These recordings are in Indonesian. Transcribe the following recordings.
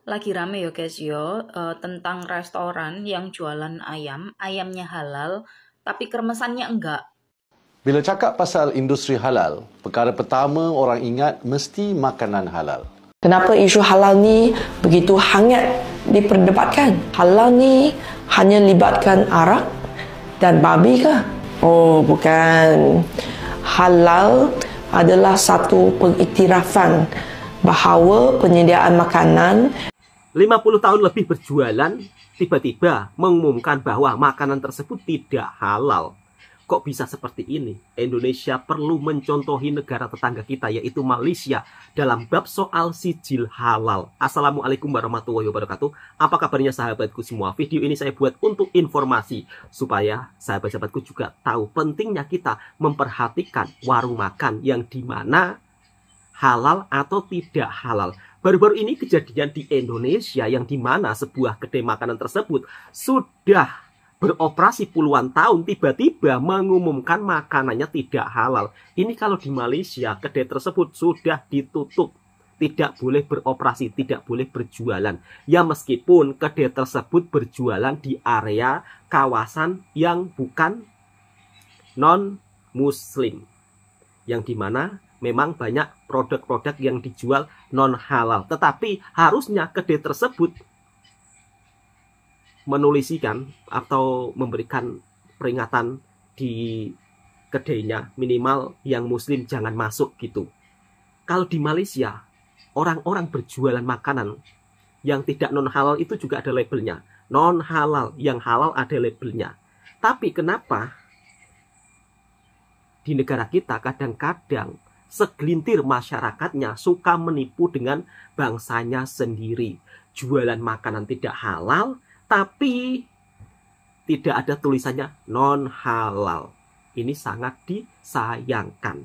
Lagi rame ya guys yo, tentang restoran yang jualan ayam, ayamnya halal, tapi kremesannya enggak. Bila cakap pasal industri halal, perkara pertama orang ingat mesti makanan halal. Kenapa isu halal ni begitu hangat diperdebatkan? Halal ni hanya libatkan arak dan babi ke? Oh, bukan. Halal adalah satu pengiktirafan bahawa penyediaan makanan 50 tahun lebih berjualan, tiba-tiba mengumumkan bahwa makanan tersebut tidak halal. Kok bisa seperti ini? Indonesia perlu mencontohi negara tetangga kita, yaitu Malaysia, dalam bab soal sijil halal. Assalamualaikum warahmatullahi wabarakatuh. Apa kabarnya sahabatku semua? Video ini saya buat untuk informasi, supaya sahabat-sahabatku juga tahu pentingnya kita memperhatikan warung makan yang dimana halal atau tidak halal. Baru-baru ini kejadian di Indonesia yang dimana sebuah kedai makanan tersebut sudah beroperasi puluhan tahun, tiba-tiba mengumumkan makanannya tidak halal. Ini kalau di Malaysia, kedai tersebut sudah ditutup, tidak boleh beroperasi, tidak boleh berjualan. Ya meskipun kedai tersebut berjualan di area kawasan yang bukan non-muslim, yang dimana memang banyak produk-produk yang dijual non-halal. Tetapi harusnya kedai tersebut menulisikan atau memberikan peringatan di kedainya, minimal yang muslim jangan masuk gitu. Kalau di Malaysia, orang-orang berjualan makanan yang tidak non-halal itu juga ada labelnya. Non-halal, yang halal ada labelnya. Tapi kenapa di negara kita kadang-kadang segelintir masyarakatnya suka menipu dengan bangsanya sendiri. Jualan makanan tidak halal, tapi tidak ada tulisannya non-halal. Ini sangat disayangkan.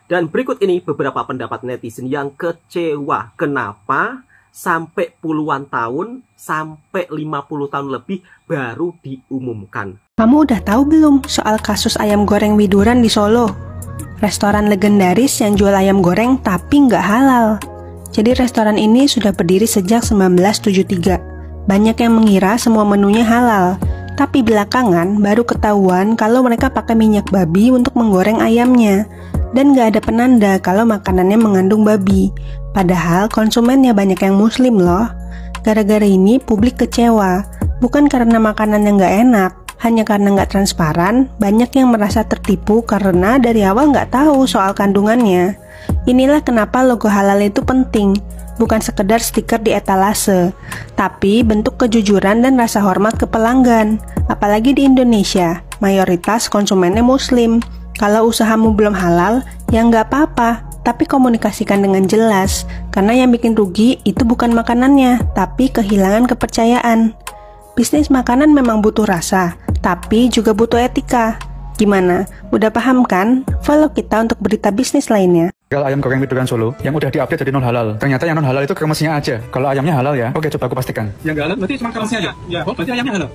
Dan berikut ini beberapa pendapat netizen yang kecewa. Kenapa sampai puluhan tahun, sampai 50 tahun lebih baru diumumkan. Kamu udah tahu belum soal kasus ayam goreng Widuran di Solo? Restoran legendaris yang jual ayam goreng tapi nggak halal. Jadi restoran ini sudah berdiri sejak 1973. Banyak yang mengira semua menunya halal, tapi belakangan baru ketahuan kalau mereka pakai minyak babi untuk menggoreng ayamnya. Dan nggak ada penanda kalau makanannya mengandung babi. Padahal konsumennya banyak yang muslim loh. Gara-gara ini publik kecewa, bukan karena makanannya nggak enak. Hanya karena nggak transparan, banyak yang merasa tertipu karena dari awal nggak tahu soal kandungannya. Inilah kenapa logo halal itu penting, bukan sekedar stiker di etalase, tapi bentuk kejujuran dan rasa hormat ke pelanggan. Apalagi di Indonesia, mayoritas konsumennya muslim. Kalau usahamu belum halal, ya nggak apa-apa, tapi komunikasikan dengan jelas, karena yang bikin rugi itu bukan makanannya, tapi kehilangan kepercayaan. Bisnis makanan memang butuh rasa, tapi juga butuh etika. Gimana? Udah paham kan? Follow kita untuk berita bisnis lainnya. Ayam goreng Widuran Solo yang udah diupdate jadi non halal. Ternyata yang non halal itu kremesnya aja. Kalau ayamnya halal ya. Oke, coba aku pastikan. Yang nggak halal berarti cuma kremesnya aja. Ya. Oh, berarti ayamnya halal.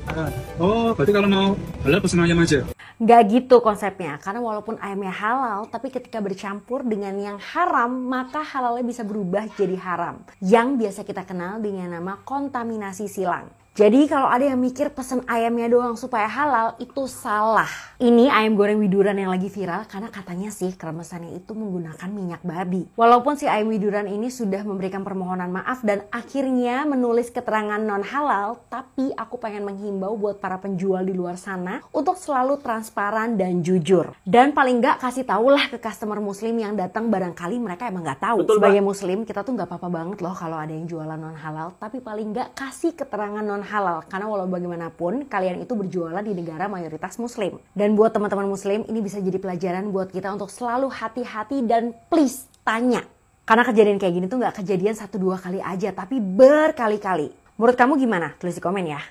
Oh, berarti kalau mau halal pesen ayam aja. Nggak gitu konsepnya. Karena walaupun ayamnya halal, tapi ketika bercampur dengan yang haram, maka halalnya bisa berubah jadi haram. Yang biasa kita kenal dengan nama kontaminasi silang. Jadi kalau ada yang mikir pesen ayamnya doang supaya halal, itu salah. Ini ayam goreng Widuran yang lagi viral karena katanya sih kremesannya itu menggunakan minyak babi. Walaupun si ayam Widuran ini sudah memberikan permohonan maaf dan akhirnya menulis keterangan non halal, tapi aku pengen menghimbau buat para penjual di luar sana untuk selalu transparan dan jujur. Dan paling nggak kasih tahulah ke customer muslim yang datang, barangkali mereka emang nggak tahu. Betul, sebagai muslim kita tuh nggak apa-apa banget loh kalau ada yang jualan non halal, tapi paling nggak kasih keterangan non halal, karena walau bagaimanapun kalian itu berjualan di negara mayoritas muslim. Dan buat teman-teman muslim ini bisa jadi pelajaran buat kita untuk selalu hati-hati dan please tanya, karena kejadian kayak gini tuh nggak kejadian 1-2 kali aja, tapi berkali-kali. Menurut kamu gimana? Tulis di komen ya.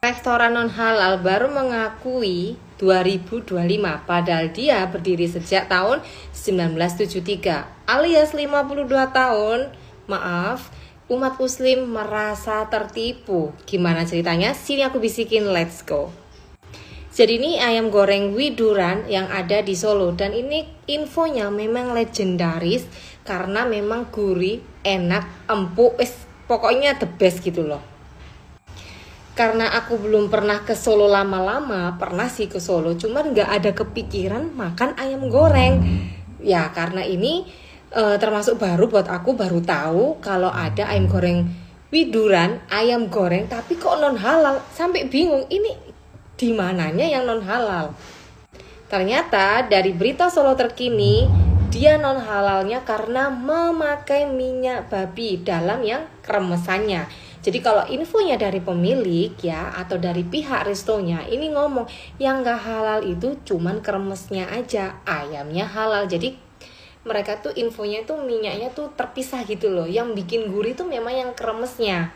Restoran non halal baru mengakui 2025, padahal dia berdiri sejak tahun 1973 alias 52 tahun. Maaf, umat muslim merasa tertipu. Gimana ceritanya? Sini aku bisikin, let's go. Jadi ini ayam goreng Widuran yang ada di Solo. Dan ini infonya memang legendaris karena memang gurih, enak, empuk, pokoknya the best gitu loh. Karena aku belum pernah ke Solo lama-lama, pernah sih ke Solo, cuman nggak ada kepikiran makan ayam goreng. Ya karena ini termasuk baru buat aku, baru tahu kalau ada ayam goreng Widuran, ayam goreng tapi kok non halal. Sampai bingung ini di mananya yang non halal. Ternyata dari berita Solo terkini, dia non halalnya karena memakai minyak babi dalam yang kremesannya. Jadi kalau infonya dari pemilik ya, atau dari pihak restonya, ini ngomong yang gak halal itu cuman kremesnya aja, ayamnya halal. Jadi mereka tuh infonya tuh minyaknya tuh terpisah gitu loh. Yang bikin gurih tuh memang yang kremesnya,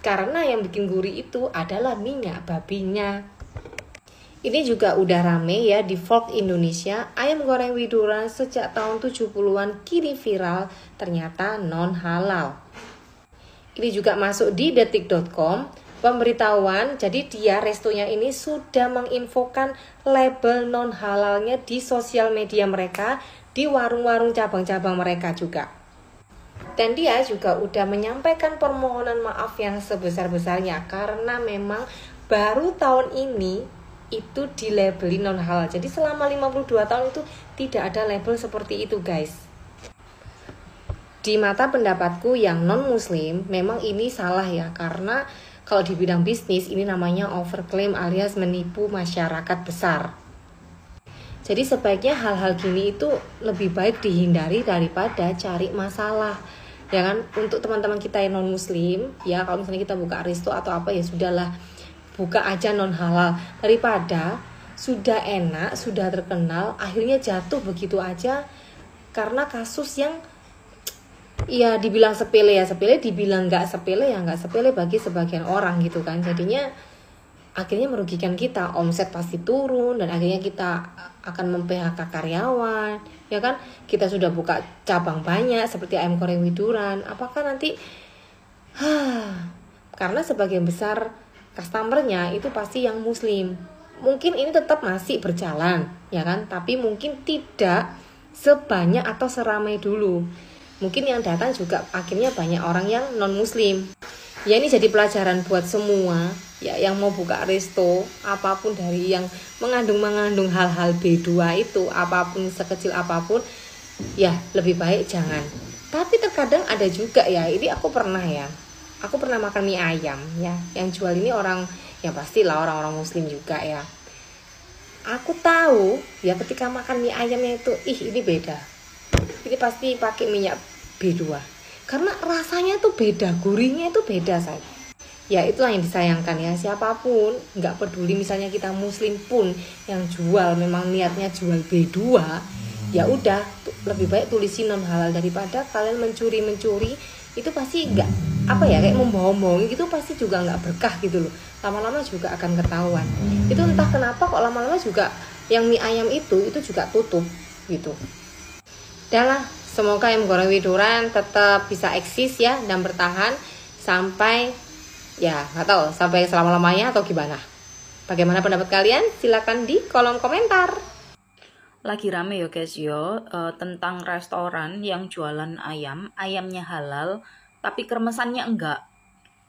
karena yang bikin gurih itu adalah minyak babinya. Ini juga udah rame ya di Vlog Indonesia, ayam goreng Widuran sejak tahun 70-an kini viral, ternyata non halal. Ini juga masuk di detik.com, pemberitahuan, jadi dia restonya ini sudah menginfokan label non halalnya di sosial media mereka, di warung-warung cabang-cabang mereka juga. Dan dia juga udah menyampaikan permohonan maaf yang sebesar-besarnya, karena memang baru tahun ini itu dilabeli non halal. Jadi selama 52 tahun itu tidak ada label seperti itu guys. Di mata pendapatku yang non muslim memang ini salah ya, karena kalau di bidang bisnis ini namanya overclaim alias menipu masyarakat besar. Jadi sebaiknya hal-hal gini itu lebih baik dihindari daripada cari masalah. Ya kan, untuk teman-teman kita yang non muslim ya, kalau misalnya kita buka resto atau apa ya sudahlah, buka aja non halal, daripada sudah enak, sudah terkenal, akhirnya jatuh begitu aja karena kasus yang ya dibilang sepele ya sepele, dibilang nggak sepele ya nggak sepele bagi sebagian orang gitu kan. Jadinya akhirnya merugikan kita, omset pasti turun dan akhirnya kita akan mem-PHK karyawan ya kan. Kita sudah buka cabang banyak seperti ayam goreng Widuran, apakah nanti karena sebagian besar customernya itu pasti yang muslim, mungkin ini tetap masih berjalan ya kan, tapi mungkin tidak sebanyak atau seramai dulu. Mungkin yang datang juga akhirnya banyak orang yang non muslim. Ya ini jadi pelajaran buat semua ya yang mau buka resto, apapun dari yang mengandung hal-hal B2 itu, apapun sekecil apapun ya lebih baik jangan. Tapi terkadang ada juga ya, ini aku pernah makan mie ayam ya, yang jual ini orang yang pastilah orang-orang muslim juga ya. Aku tahu ya ketika makan mie ayamnya itu ini beda, ini pasti pakai minyak B2 karena rasanya tuh beda, gurihnya itu beda saya. Ya itulah yang disayangkan ya, siapapun nggak peduli misalnya kita muslim pun yang jual memang niatnya jual B2, ya udah lebih baik tulisin non halal daripada kalian mencuri itu pasti nggak kayak membohong-bohong gitu, pasti juga nggak berkah gitu loh, lama-lama juga akan ketahuan. Itu entah kenapa kok lama-lama juga yang mie ayam itu juga tutup gitu. Udahlah, semoga ayam goreng Widuran tetap bisa eksis ya dan bertahan sampai ya nggak tahu sampai selama-lamanya atau gimana. Bagaimana pendapat kalian? Silakan di kolom komentar. Lagi rame ya guys tentang restoran yang jualan ayamnya halal tapi kremesannya enggak.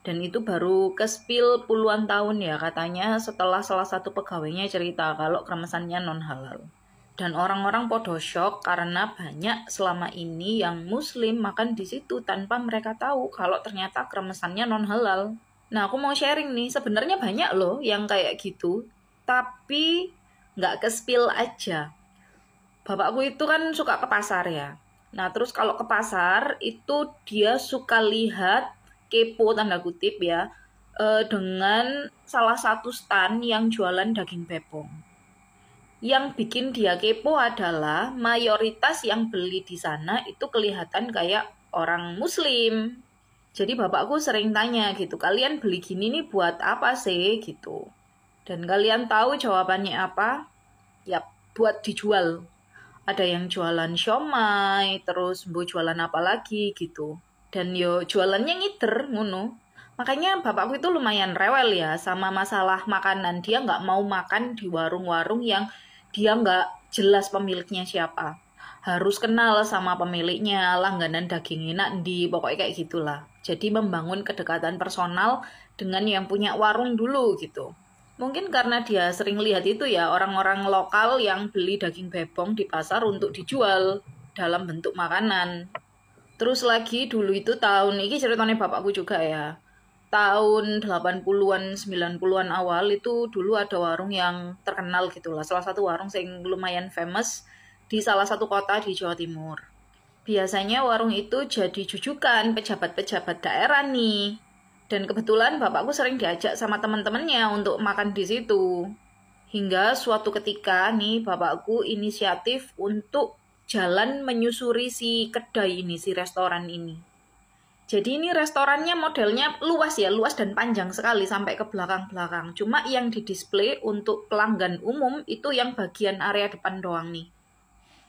Dan itu baru ke-spill puluhan tahun ya katanya, setelah salah satu pegawainya cerita kalau kremesannya non halal. Dan orang-orang podo shock karena banyak selama ini yang muslim makan di situ tanpa mereka tahu kalau ternyata kremesannya non halal. Nah aku mau sharing nih, sebenarnya banyak loh yang kayak gitu, tapi nggak ke-spill aja. Bapakku itu kan suka ke pasar ya. Nah terus kalau ke pasar itu dia suka lihat, kepo tanda kutip ya, dengan salah satu stand yang jualan daging bebong. Yang bikin dia kepo adalah mayoritas yang beli di sana itu kelihatan kayak orang muslim. Jadi bapakku sering tanya gitu, kalian beli gini nih buat apa sih gitu. Dan kalian tahu jawabannya apa? Ya buat dijual. Ada yang jualan siomay, terus bu jualan apa lagi gitu. Dan yo jualannya ngiter ngono. Makanya bapakku itu lumayan rewel ya sama masalah makanan. Dia nggak mau makan di warung-warung yang dia nggak jelas pemiliknya siapa. harus kenal sama pemiliknya, langganan daging enak pokoknya kayak gitulah. Jadi membangun kedekatan personal dengan yang punya warung dulu gitu. Mungkin karena dia sering lihat itu ya, orang-orang lokal yang beli daging bebong di pasar untuk dijual dalam bentuk makanan. Terus lagi dulu itu tahun, ini ceritanya bapakku juga ya, tahun 80-an, 90-an awal itu dulu ada warung yang terkenal gitu lah. Salah satu warung yang lumayan famous di salah satu kota di Jawa Timur. Biasanya warung itu jadi jujukan pejabat-pejabat daerah nih. Dan kebetulan bapakku sering diajak sama teman-temannya untuk makan di situ. Hingga suatu ketika nih bapakku inisiatif untuk jalan menyusuri si kedai ini, si restoran ini. Jadi ini restorannya modelnya luas ya, luas dan panjang sekali sampai ke belakang-belakang. Cuma yang didisplay untuk pelanggan umum itu yang bagian area depan doang nih.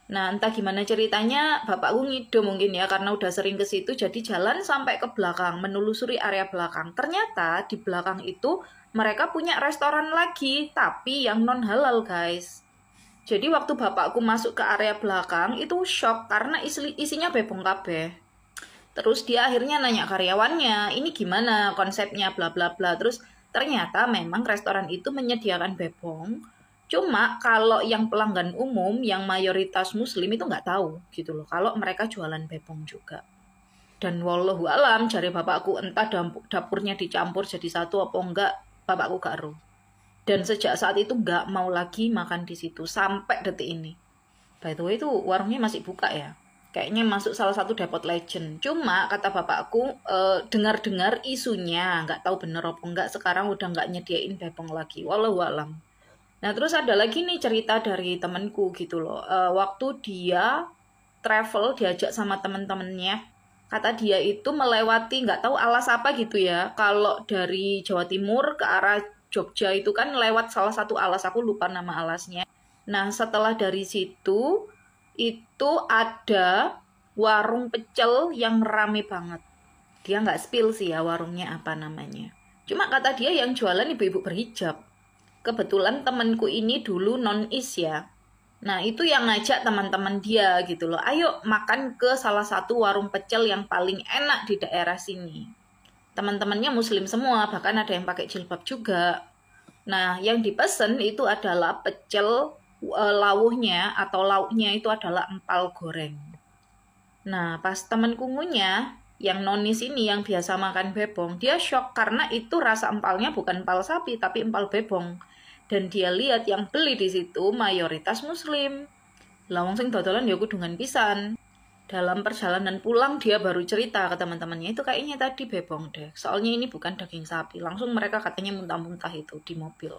Nah, entah gimana ceritanya, bapakku ngide mungkin ya, karena udah sering ke situ, jadi jalan sampai ke belakang, menelusuri area belakang. Ternyata di belakang itu mereka punya restoran lagi, tapi yang non halal guys. Jadi waktu bapakku masuk ke area belakang, itu shock karena isinya bebong kabeh. Terus dia akhirnya nanya karyawannya, ini gimana konsepnya bla bla bla. Terus ternyata memang restoran itu menyediakan bebong. Cuma kalau yang pelanggan umum, yang mayoritas muslim itu nggak tahu gitu loh, kalau mereka jualan bebong juga. Dan wallahu alam, jari bapakku entah dapurnya dicampur jadi satu apa enggak, bapakku gak ero. Dan sejak saat itu nggak mau lagi makan di situ sampai detik ini. By the way itu warungnya masih buka ya. Kayaknya masuk salah satu depot legend. Cuma kata bapakku, dengar-dengar isunya, nggak tahu bener apa enggak, sekarang udah nggak nyediain bebong lagi. Wallahu alam. Nah terus ada lagi nih cerita dari temanku gitu loh. Waktu dia travel diajak sama temen-temennya, kata dia itu melewati nggak tahu alas apa gitu ya. Kalau dari Jawa Timur ke arah Jogja itu kan lewat salah satu alas, aku lupa nama alasnya. Nah setelah dari situ itu ada warung pecel yang rame banget. Dia nggak spill sih ya warungnya apa namanya. Cuma kata dia yang jualan ibu-ibu berhijab. Kebetulan temanku ini dulu non-is ya. Nah itu yang ngajak teman-teman dia gitu loh. Ayo makan ke salah satu warung pecel yang paling enak di daerah sini. Teman-temannya muslim semua, bahkan ada yang pakai jilbab juga. Nah yang dipesen itu adalah pecel lawuhnya atau lauknya itu adalah empal goreng. Nah pas temanku ngunyah, yang nonis ini yang biasa makan bebong, dia shock karena itu rasa empalnya bukan empal sapi tapi empal bebong. Dan dia lihat yang beli di situ mayoritas muslim. Lah wong sing dodolan ya kudungan pisan. Dalam perjalanan pulang dia baru cerita ke teman-temannya, itu kayaknya tadi bebong deh. Soalnya ini bukan daging sapi. Langsung mereka katanya muntah-muntah itu di mobil.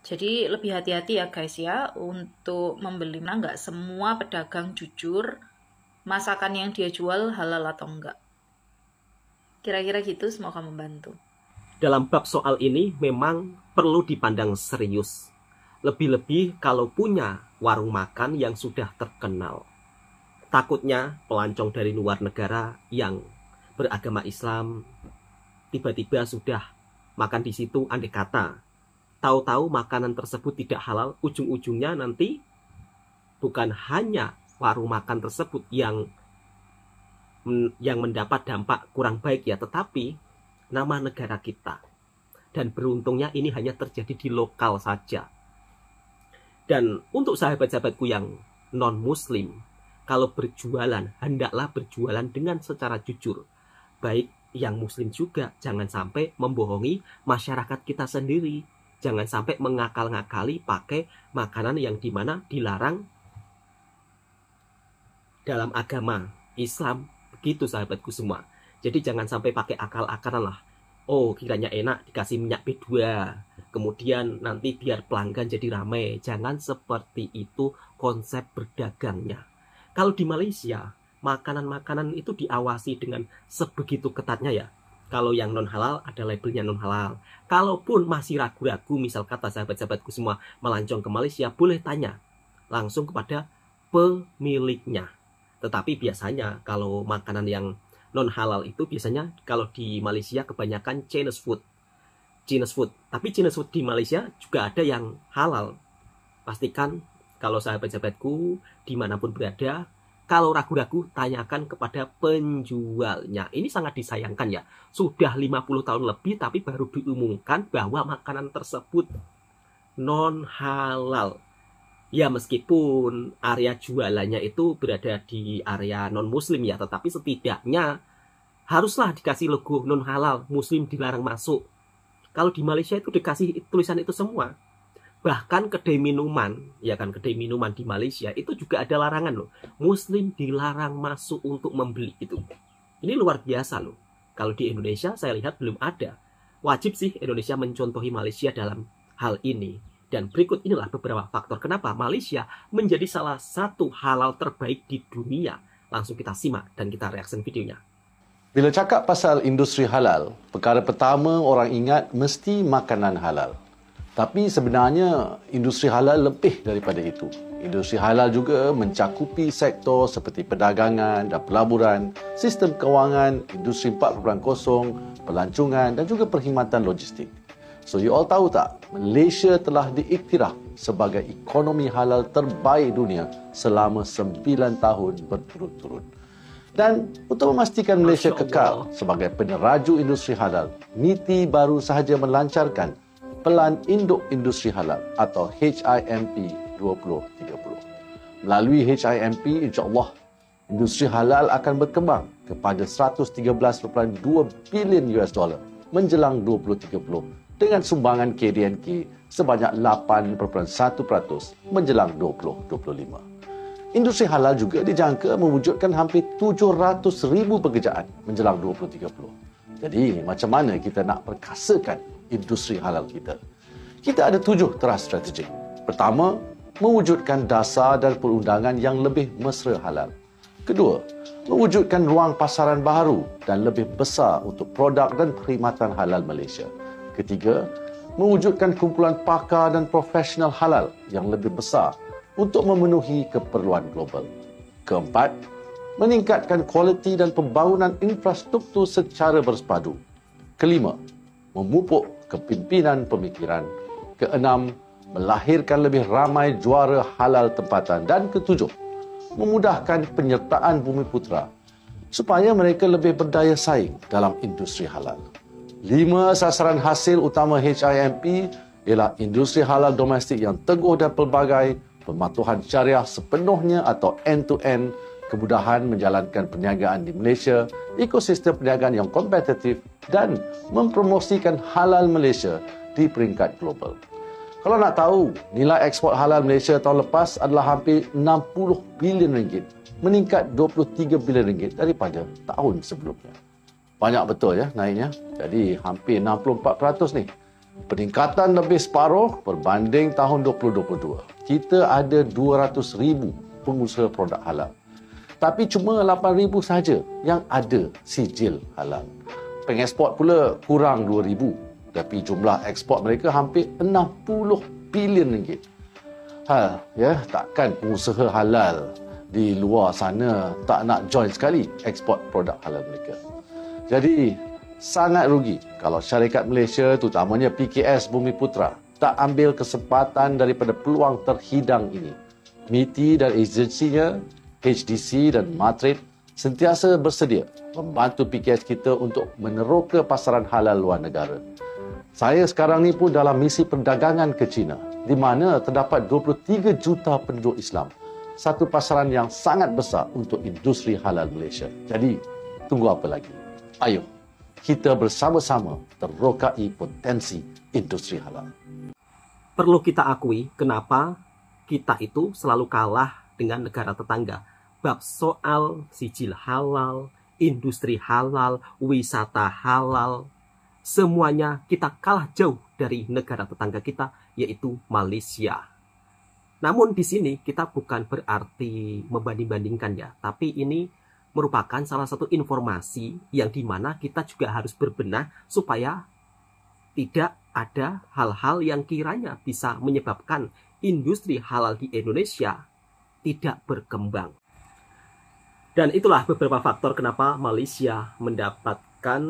Jadi lebih hati-hati ya guys ya untuk membeli. Nah nggak semua pedagang jujur masakan yang dia jual halal atau enggak. Kira-kira gitu, semoga membantu. Dalam bab soal ini memang perlu dipandang serius. Lebih-lebih kalau punya warung makan yang sudah terkenal. Takutnya pelancong dari luar negara yang beragama Islam tiba-tiba sudah makan di situ, andai kata tahu-tahu makanan tersebut tidak halal, ujung-ujungnya nanti bukan hanya warung makan tersebut yang mendapat dampak kurang baik ya, tetapi nama negara kita. Dan beruntungnya ini hanya terjadi di lokal saja. Dan untuk sahabat-sahabatku yang non-muslim, kalau berjualan, hendaklah berjualan dengan secara jujur. Baik yang muslim juga, jangan sampai membohongi masyarakat kita sendiri. Jangan sampai mengakal-ngakali pakai makanan yang dimana dilarang dalam agama Islam. Begitu sahabatku semua. Jadi jangan sampai pakai akal-akalan lah. Oh kiranya enak dikasih minyak B2. Kemudian nanti biar pelanggan jadi ramai. Jangan seperti itu konsep berdagangnya. Kalau di Malaysia, makanan-makanan itu diawasi dengan sebegitu ketatnya ya. Kalau yang non halal ada labelnya non halal. Kalaupun masih ragu-ragu, misal kata sahabat-sahabatku semua melancong ke Malaysia, boleh tanya langsung kepada pemiliknya. Tetapi biasanya kalau makanan yang non halal itu biasanya kalau di Malaysia kebanyakan Chinese food. Tapi Chinese food di Malaysia juga ada yang halal. Pastikan kalau sahabat-sahabatku dimanapun berada, Kalau ragu-ragu, tanyakan kepada penjualnya. Ini sangat disayangkan ya. Sudah 50 tahun lebih tapi baru diumumkan bahwa makanan tersebut non-halal. Ya meskipun area jualannya itu berada di area non-muslim ya, tetapi setidaknya haruslah dikasih logo non-halal, muslim dilarang masuk. Kalau di Malaysia itu dikasih tulisan itu semua. Bahkan kedai minuman, ya kan, kedai minuman di Malaysia itu juga ada larangan loh. Muslim dilarang masuk untuk membeli itu. Ini luar biasa loh. Kalau di Indonesia saya lihat belum ada. Wajib sih Indonesia mencontohi Malaysia dalam hal ini. Dan berikut inilah beberapa faktor kenapa Malaysia menjadi salah satu halal terbaik di dunia. Langsung kita simak dan kita reaction videonya. Bila cakap pasal industri halal, perkara pertama orang ingat mesti makanan halal. Tapi sebenarnya industri halal lebih daripada itu. Industri halal juga mencakupi sektor seperti perdagangan dan pelaburan, sistem kewangan, industri 4.0, pelancongan dan juga perkhidmatan logistik. So you all tahu tak, Malaysia telah diiktiraf sebagai ekonomi halal terbaik dunia selama 9 tahun berturut-turut. Dan untuk memastikan Malaysia kekal sebagai peneraju industri halal, MITI baru sahaja melancarkan Pelan Induk Industri Halal atau HIMP 2030. Melalui HIMP, insya-Allah, industri halal akan berkembang kepada 113.2 bilion US dollar menjelang 2030 dengan sumbangan KDNK sebanyak 8.1% menjelang 2025. Industri halal juga dijangka mewujudkan hampir 700,000 pekerjaan menjelang 2030. Jadi, macam mana kita nak perkasakan industri halal kita? Kita ada 7 teras strategik. Pertama, mewujudkan dasar dan perundangan yang lebih mesra halal. Kedua, mewujudkan ruang pasaran baru dan lebih besar untuk produk dan perkhidmatan halal Malaysia. Ketiga, mewujudkan kumpulan pakar dan profesional halal yang lebih besar untuk memenuhi keperluan global. Keempat, meningkatkan kualiti dan pembangunan infrastruktur secara bersepadu. Kelima, memupuk kepimpinan pemikiran. Keenam, melahirkan lebih ramai juara halal tempatan. Dan ketujuh, memudahkan penyertaan Bumiputera supaya mereka lebih berdaya saing dalam industri halal. 5 sasaran hasil utama HIMP ialah industri halal domestik yang teguh dan pelbagai, pematuhan syariah sepenuhnya atau end-to-end, kemudahan menjalankan perniagaan di Malaysia, ekosistem perniagaan yang kompetitif dan mempromosikan halal Malaysia di peringkat global. Kalau nak tahu, nilai ekspor halal Malaysia tahun lepas adalah hampir 60 bilion ringgit, meningkat 23 bilion ringgit daripada tahun sebelumnya. Banyak betul ya naiknya. Jadi hampir 64% ni. Peningkatan lebih separuh berbanding tahun 2022. Kita ada 200,000 pengusaha produk halal. Tapi cuma 8,000 sahaja yang ada sijil halal. Pengeksport pula kurang 2,000. Tapi jumlah ekspor mereka hampir 60 bilion ringgit. Takkan pengusaha halal di luar sana tak nak join sekali ekspor produk halal mereka. Jadi, sangat rugi kalau syarikat Malaysia, terutamanya PKS Bumiputera, tak ambil kesempatan daripada peluang terhidang ini. MITI dan agensinya, HDC dan Matrade sentiasa bersedia membantu PKS kita untuk meneroka pasaran halal luar negara. Saya sekarang ni pun dalam misi perdagangan ke China, di mana terdapat 23 juta penduduk Islam. Satu pasaran yang sangat besar untuk industri halal Malaysia. Jadi, tunggu apa lagi? Ayo, kita bersama-sama terokai potensi industri halal. Perlu kita akui kenapa kita itu selalu kalah dengan negara tetangga. Bab soal sijil halal, industri halal, wisata halal, semuanya kita kalah jauh dari negara tetangga kita, yaitu Malaysia. Namun di sini kita bukan berarti membanding-bandingkan ya, tapi ini merupakan salah satu informasi yang dimana kita juga harus berbenah supaya tidak ada hal-hal yang kiranya bisa menyebabkan industri halal di Indonesia tidak berkembang. Dan itulah beberapa faktor kenapa Malaysia mendapatkan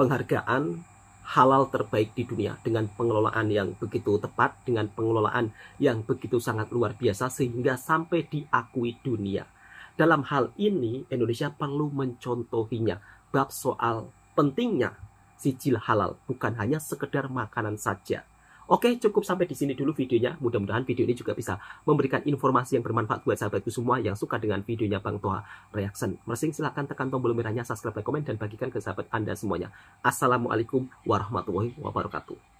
penghargaan halal terbaik di dunia dengan pengelolaan yang begitu tepat, dengan pengelolaan yang begitu sangat luar biasa sehingga sampai diakui dunia. Dalam hal ini Indonesia perlu mencontohinya. Bab soal pentingnya sijil halal bukan hanya sekedar makanan saja. Oke, cukup sampai di sini dulu videonya. Mudah-mudahan video ini juga bisa memberikan informasi yang bermanfaat buat sahabatku semua yang suka dengan videonya Bang Toha Reaction. Mersing silahkan tekan tombol merahnya, subscribe, like, komen, dan bagikan ke sahabat Anda semuanya. Assalamualaikum warahmatullahi wabarakatuh.